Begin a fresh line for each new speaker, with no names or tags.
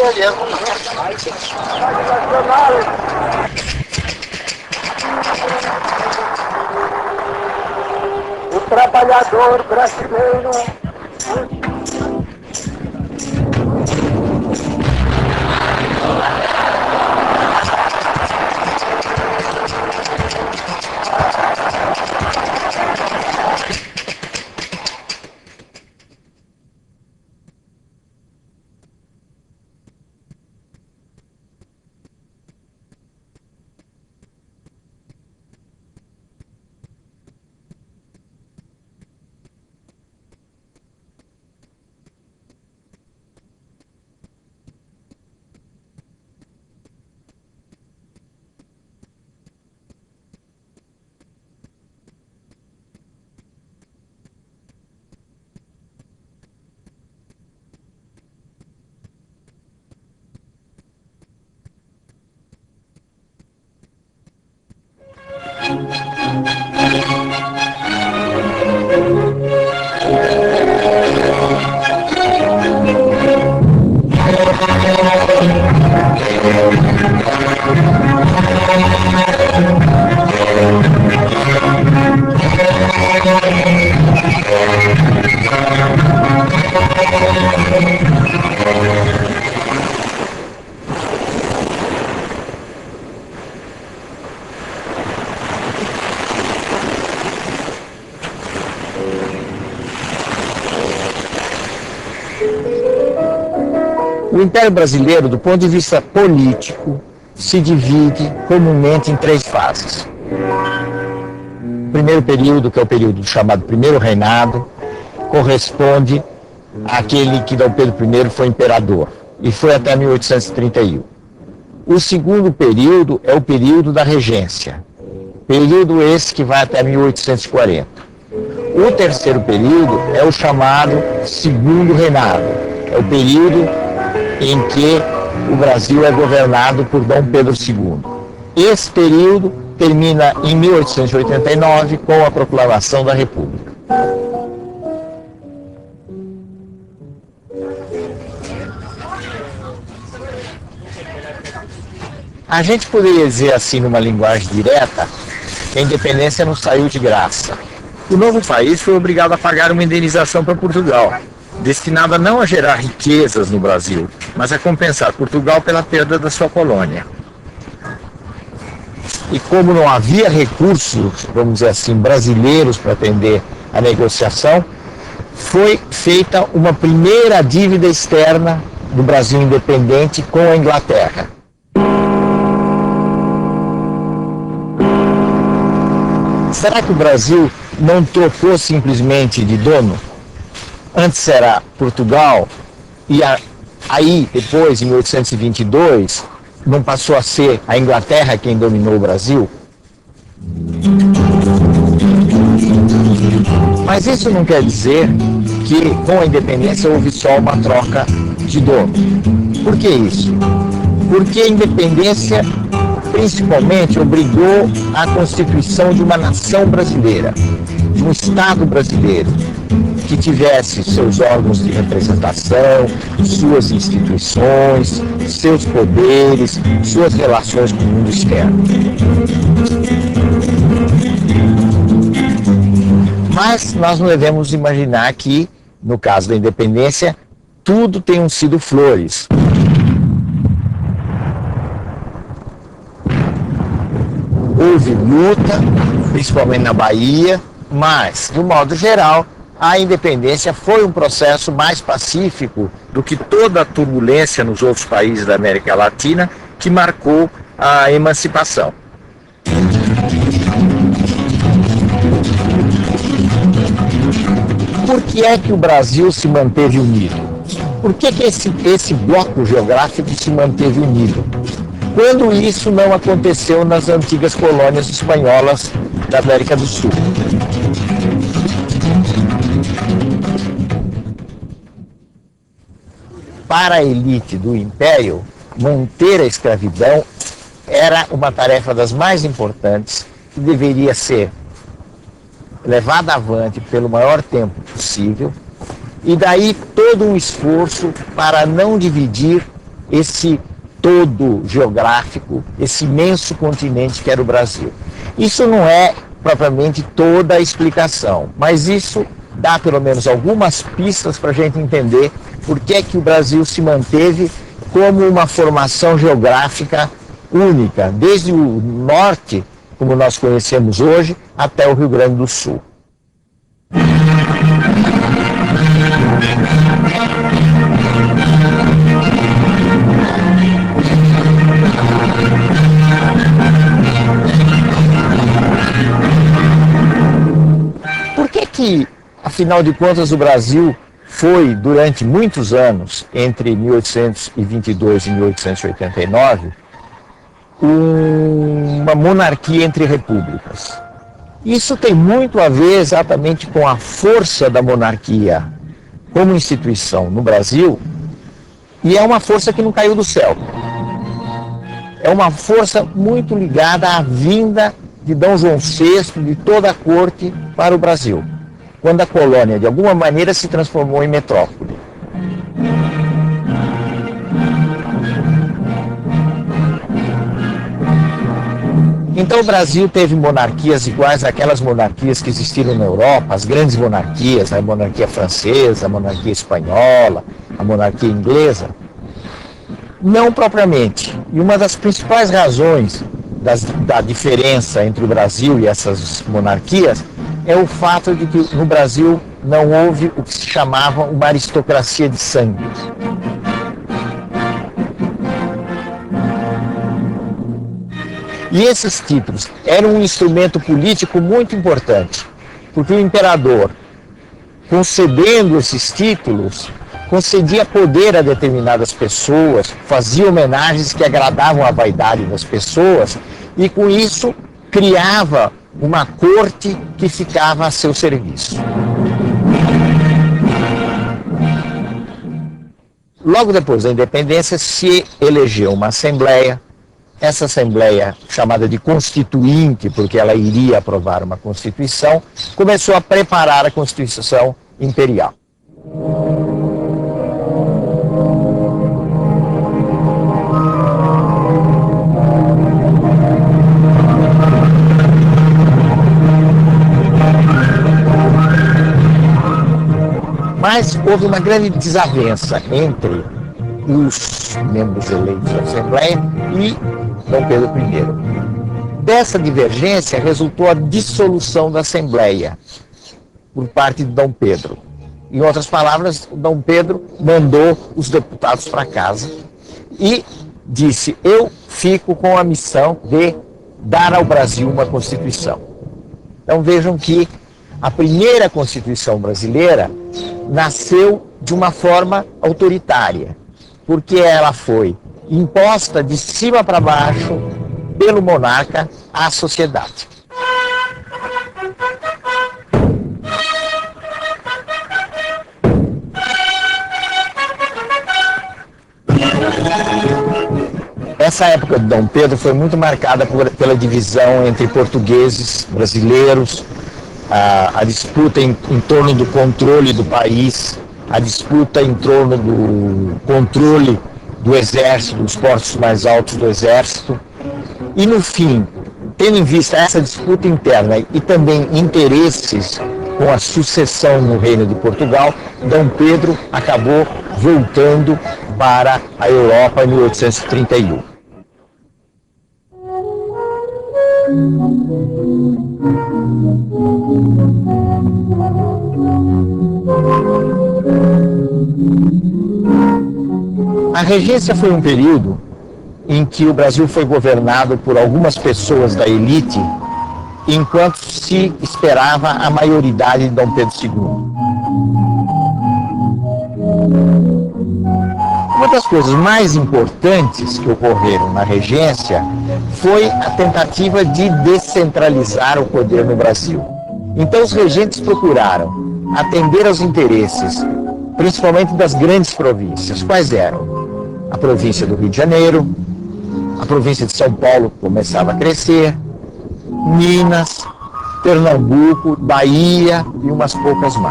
O trabalhador brasileiro.
O Império Brasileiro, do ponto de vista político, se divide comumente em 3 fases. O primeiro período, que é o período chamado Primeiro Reinado, corresponde àquele que Dom Pedro I foi imperador, e foi até 1831. O segundo período é o período da regência, período esse que vai até 1840. O terceiro período é o chamado Segundo Reinado, é o período em que o Brasil é governado por Dom Pedro II. Esse período termina em 1889 com a proclamação da República. A gente poderia dizer assim, numa linguagem direta, que a independência não saiu de graça. O novo país foi obrigado a pagar uma indenização para Portugal, destinada não a gerar riquezas no Brasil, mas a compensar Portugal pela perda da sua colônia. E como não havia recursos, vamos dizer assim, brasileiros para atender a negociação, foi feita uma primeira dívida externa do Brasil independente com a Inglaterra. Será que o Brasil não trocou simplesmente de dono? Antes era Portugal, e aí depois, em 1822, não passou a ser a Inglaterra quem dominou o Brasil? Mas isso não quer dizer que com a independência houve só uma troca de dono. Por que isso? Porque a independência principalmente obrigou a constituição de uma nação brasileira, de um Estado brasileiro, que tivesse seus órgãos de representação, suas instituições, seus poderes, suas relações com o mundo externo. Mas nós não devemos imaginar que, no caso da independência, tudo tenham sido flores. Houve luta, principalmente na Bahia, mas, de um modo geral, a independência foi um processo mais pacífico do que toda a turbulência nos outros países da América Latina que marcou a emancipação. Por que é que o Brasil se manteve unido? Por que esse bloco geográfico se manteve unido? Quando isso não aconteceu nas antigas colônias espanholas da América do Sul. Para a elite do Império, manter a escravidão era uma tarefa das mais importantes que deveria ser levada avante pelo maior tempo possível, e daí todo um esforço para não dividir esse todo geográfico, esse imenso continente que era o Brasil. Isso não é propriamente toda a explicação, mas isso dá pelo menos algumas pistas para a gente entender por que é que o Brasil se manteve como uma formação geográfica única, desde o norte, como nós conhecemos hoje, até o Rio Grande do Sul. Por que, afinal de contas, o Brasil foi, durante muitos anos, entre 1822 e 1889, uma monarquia entre repúblicas? Isso tem muito a ver exatamente com a força da monarquia como instituição no Brasil, e é uma força que não caiu do céu. É uma força muito ligada à vinda de Dom João VI, de toda a corte, para o Brasil, quando a colônia, de alguma maneira, se transformou em metrópole. Então o Brasil teve monarquias iguais àquelas monarquias que existiram na Europa, as grandes monarquias, a monarquia francesa, a monarquia espanhola, a monarquia inglesa? Não propriamente. E uma das principais razões da diferença entre o Brasil e essas monarquias é o fato de que no Brasil não houve o que se chamava uma aristocracia de sangue. E esses títulos eram um instrumento político muito importante, porque o imperador, concedendo esses títulos, concedia poder a determinadas pessoas, fazia homenagens que agradavam a vaidade das pessoas e, com isso, criava uma corte que ficava a seu serviço. Logo depois da independência, se elegeu uma assembleia. Essa assembleia, chamada de Constituinte, porque ela iria aprovar uma Constituição, começou a preparar a Constituição Imperial. Mas houve uma grande desavença entre os membros eleitos da Assembleia e Dom Pedro I. Dessa divergência resultou a dissolução da Assembleia por parte de Dom Pedro. Em outras palavras, Dom Pedro mandou os deputados para casa e disse: eu fico com a missão de dar ao Brasil uma Constituição. Então vejam que a primeira Constituição brasileira nasceu de uma forma autoritária, porque ela foi imposta de cima para baixo pelo monarca à sociedade. Essa época de Dom Pedro foi muito marcada pela divisão entre portugueses, brasileiros, a disputa em torno do controle do país, a disputa em torno do controle do exército, dos postos mais altos do exército. E no fim, tendo em vista essa disputa interna e também interesses com a sucessão no Reino de Portugal, Dom Pedro acabou voltando para a Europa em 1831. A regência foi um período em que o Brasil foi governado por algumas pessoas da elite, enquanto se esperava a maioridade de Dom Pedro II. Uma das coisas mais importantes que ocorreram na regência foi a tentativa de descentralizar o poder no Brasil. Então os regentes procuraram atender aos interesses, principalmente das grandes províncias. Quais eram? A província do Rio de Janeiro, a província de São Paulo começava a crescer, Minas, Pernambuco, Bahia e umas poucas mais.